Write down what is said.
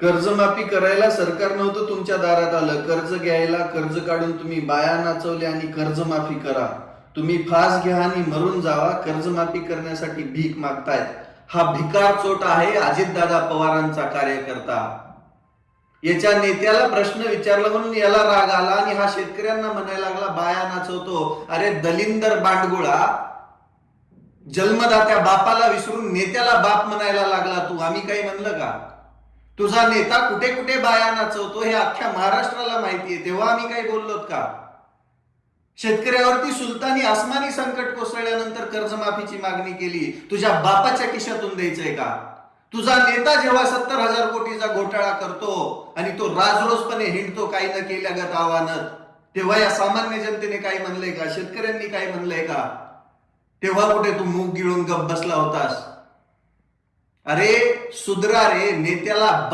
कर्जमाफी करायला सरकार नव्हतं तुमच्या दारात आलं. कर्ज घ्यायला कर्ज काढून तुम्ही बाया नाचवले आणि कर्जमाफी करा. तुम्ही फास घ्या आणि मरून जावा. कर्जमाफी करण्यासाठी भीक मागतायत. हा भिकार चोट आहे अजितदादा पवारांचा कार्यकर्ता. याच्या नेत्याला प्रश्न विचारला म्हणून याला राग आला आणि हा शेतकऱ्यांना म्हणायला लागला बाया नाचवतो. अरे दलिंदर बांडगुळा, जन्मदात्या बापाला विसरून नेत्याला बाप म्हणायला लागला तू. आम्ही काही म्हणलं का? तुझा नेता कुठे कुठे बाया नाचवतो हे अख्ख्या महाराष्ट्राला माहितीये. तेव्हा आम्ही काही बोललोत का? शेतकऱ्यावरती सुलतानी आसमानी संकट कोसळल्यानंतर कर्जमाफीची मागणी केली. तुझ्या बापाच्या खिशातून द्यायचंय का? तुझा नेता जेव्हा 70,000 कोटीचा घोटाळा करतो आणि तो राजरोजपणे हिंडतो काही न केल्यागत आव्हानात, तेव्हा या सामान्य जनतेने काही म्हणलंय का? शेतकऱ्यांनी काही म्हणलंय का? तेव्हा कुठे तू मूग गिळून गप बसला होतास? अरे सुधरा रे, नेत्याला